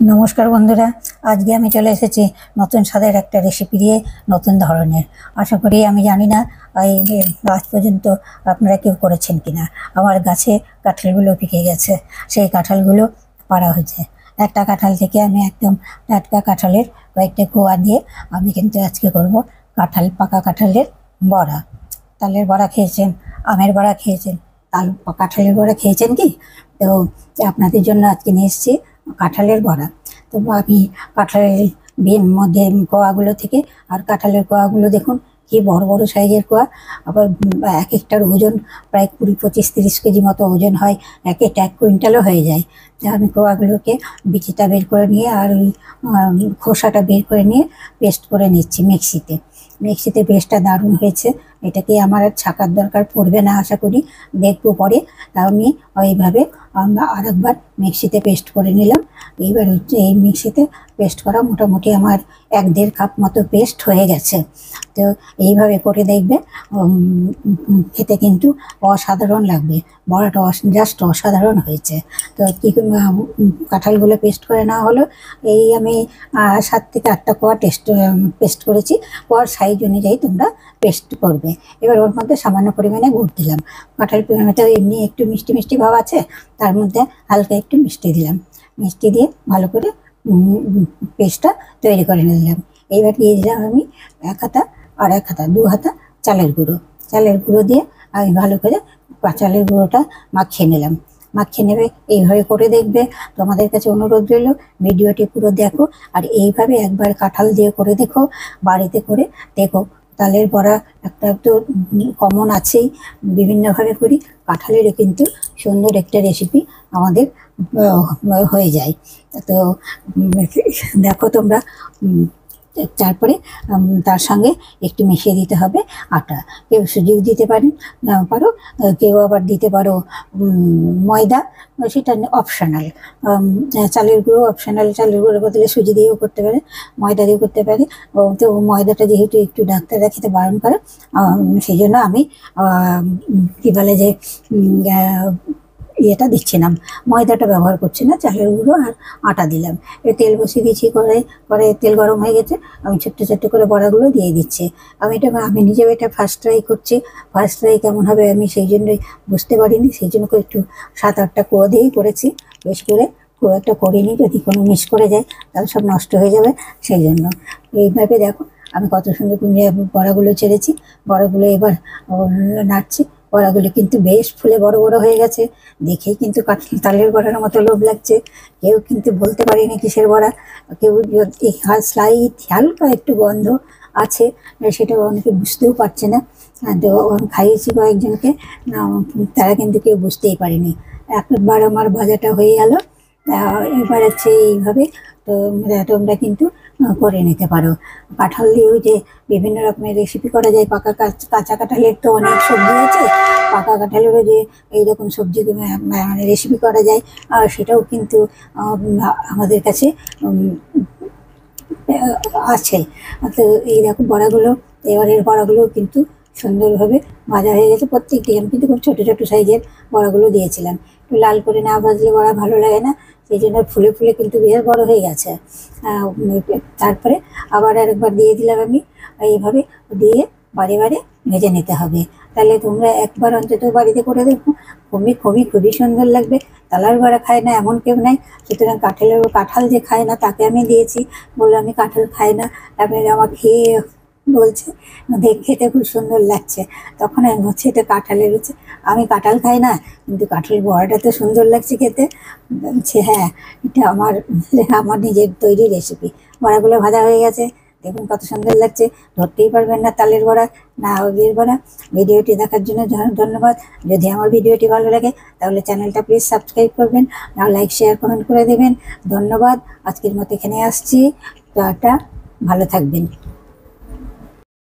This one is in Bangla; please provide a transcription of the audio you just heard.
নমস্কার বন্ধুরা, আজকে আমি চলে এসেছি নতুন স্বাদের একটা রেসিপি দিয়ে, নতুন ধরনের। আশা করি, আমি জানি না এই আজ পর্যন্ত আপনারা কেউ করেছেন কিনা। আমার গাছে কাঁঠালগুলো পেকে গেছে, সেই কাঁঠালগুলো পাড়া হয়েছে। একটা কাঁঠাল থেকে আমি একদম টাটকা কাঁঠালের কয়েকটা কোয়া দিয়ে আমি কিন্তু আজকে করব পাকা কাঁঠালের বড়া। তালের বড়া খেয়েছেন, আমের বড়া খেয়েছেন, কাঁঠালের বড়া খেয়েছেন কি? তো আপনাদের জন্য আজকে নিয়ে এসেছি কাঁঠালের বড়া। তো আমি কাঁঠালের মধ্যে কোয়াগুলো থেকে, আর কাঁঠালের কোয়াগুলো দেখুন কি বড় বড় সাইজের কোয়া। আবার এক একটার ওজন প্রায় 20-25-30 কেজি মতো ওজন হয়, এক একটা 1 কুইন্টালও হয়ে যায়। তা আমি কোয়াগুলোকে বিচিটা বের করে নিয়ে আর ওই খোসাটা বের করে নিয়ে পেস্ট করে নিচ্ছি মিক্সিতে পেস্টটা দারুণ হয়েছে। এটাকে আমার আর ছাকার দরকার পড়বে না আশা করি, দেখবো পরে। তা আমি ওইভাবে আরেকবার মিক্সিতে পেস্ট করে নিলাম। এইবার হচ্ছে এই মিক্সিতে পেস্ট করা মোটামুটি আমার 1-1.5 কাপ মতো পেস্ট হয়ে গেছে। তো এইভাবে করে দেখবে, খেতে কিন্তু অসাধারণ লাগবে। বড়াটা জাস্ট অসাধারণ হয়েছে। তো কি কাঁঠালগুলো পেস্ট করে না হলো, এই আমি 7 থেকে 8টা কোয়া পেস্ট করেছি। কোয়ার সাইজ অনুযায়ী তোমরা পেস্ট করবে। এবার ওর মধ্যে সামান্য পরিমাণে গুড় দিলাম। কাঁঠাল তো এমনি একটু মিষ্টি মিষ্টি ভাব আছে, তার মধ্যে হালকা একটু মিষ্টি দিলাম। মিষ্টি দিয়ে ভালো করে পেস্টটা তৈরি করে নিলাম। এইবার দিয়ে দিলাম আমি 1 হাতা আর 1 হাতা 2 হাতা চালের গুঁড়ো দিয়ে আমি ভালো করে চালের গুঁড়োটা মাখিয়ে নিলাম। মাখিয়ে নেবে, এইভাবে করে দেখবে। তোমাদের কাছে অনুরোধ রইল, ভিডিওটি পুরো দেখো, আর এইভাবে একবার কাঁঠাল দিয়ে করে দেখো, বাড়িতে করে দেখো। তালের বড়া একটা তো কমন আছেই, বিভিন্নভাবে করি। কাঁঠালেরও কিন্তু সুন্দর একটা রেসিপি আমাদের হয়ে যায়। তো দেখো তোমরা। তারপরে তার সঙ্গে একটু মিশিয়ে দিতে হবে আটা। কেউ সুজিও দিতে পারো, কেউ আবার দিতে পারো ময়দা, সেটা অপশনাল। চালের গুঁড়ো অপশনাল, চালের গুঁড়োর বদলে সুজি দিয়েও করতে পারে, ময়দা দিয়েও করতে পারে। তো ময়দাটা যেহেতু একটু ডাক্তাররা খেতে বারণ করে, সেই জন্য আমি কী বলে যে ইয়েটা দিচ্ছি না, ময়দাটা ব্যবহার করছি না, চালের গুঁড়ো আর আটা দিলাম। তেল বসিয়ে দিয়েছি, করে তেল গরম হয়ে গেছে। আমি ছোট্ট ছোট্ট করে বড়াগুলো দিয়ে দিচ্ছি। আমি নিজেও এটা ফার্স্ট ট্রাই করছি। ফার্স্ট ট্রাই কেমন হবে আমি সেই জন্যই বুঝতে পারিনি, সেই জন্য একটু 7-8টা কোয়া দিয়েই করেছি। বেশ করে খুব একটা করিনি, যদি কোনো মিস করে যায় তাহলে সব নষ্ট হয়ে যাবে, সেই জন্য। এইভাবে দেখো আমি কত সুন্দর বড়াগুলো ছেড়েছি। বড়াগুলো এবার নাড়ছি। বড়াগুলো কিন্তু বেশ ফুলে বড় বড় হয়ে গেছে, দেখেই কিন্তু তালের বড়ার মতো লোভ লাগছে। কেউ কিন্তু বলতে পারিনি কিসের বড়া। কেউ স্লাইট হালকা একটু গন্ধ আছে, সেটা অনেকে বুঝতেও পারছে না। তো আমি খাইয়েছি কয়েকজনকে, তারা কিন্তু কেউ বুঝতেই পারেনি। একবার আমার ভাজাটা হয়ে গেল। এবার হচ্ছে এইভাবে তো তোমরা কিন্তু করে নিতে পারো। কাঁঠাল দিয়েও যে বিভিন্ন রকমের রেসিপি করা যায়। কাঁচা কাঁঠালের তো অনেক সবজি আছে, পাকা কাঁঠালেরও যে এইরকম সবজি মানে রেসিপি করা যায়, আর সেটাও কিন্তু আমাদের কাছে আছে। তো এই দেখো বড়াগুলো, এবারের বড়াগুলো কিন্তু সুন্দরভাবে ভাজা হয়ে গেছে। প্রত্যেকটি আমি কিন্তু খুব ছোটো ছোটো সাইজের বড়াগুলো দিয়েছিলাম। একটু লাল করে না ভাজলে বড়া ভালো লাগে না, সেই জন্য ফুলে ফুলে কিন্তু বেশ বড় হয়ে গেছে। তারপরে আবার আরেকবার দিয়ে দিলাম আমি। এইভাবে দিয়ে বারে বারে ভেজে নিতে হবে। তাহলে তোমরা একবার অন্তত বাড়িতে করে দেখো, খুবই সুন্দর লাগবে। তালের বড়া খায় না এমন কেউ নাই, সুতরাং কাঁঠাল যে খায় না তাকে আমি দিয়েছি, বললো আমি কাঁঠাল খাই না। তারপরে আমার খেয়ে বলছে খেতে খুব সুন্দর লাগছে। তখন আমি বলছি এটা কাঁঠালের হচ্ছে, আমি কাঁঠাল খাই না, কিন্তু কাঁঠালের বড়াটা তো সুন্দর লাগছে খেতে। বলছে হ্যাঁ, এটা আমার নিজের তৈরি রেসিপি। বড়াগুলো ভাজা হয়ে গেছে, দেখুন কত সুন্দর লাগছে। ধরতেই পারবেন না তালের বড়া না আবির বড়া। ভিডিওটি দেখার জন্য ধন্যবাদ। যদি আমার ভিডিওটি ভালো লাগে তাহলে চ্যানেলটা প্লিজ সাবস্ক্রাইব করবেন, আর লাইক শেয়ার কমেন্ট করে দেবেন। ধন্যবাদ। আজকের মতো এখানে আসছি। টাটা, ভালো থাকবেন।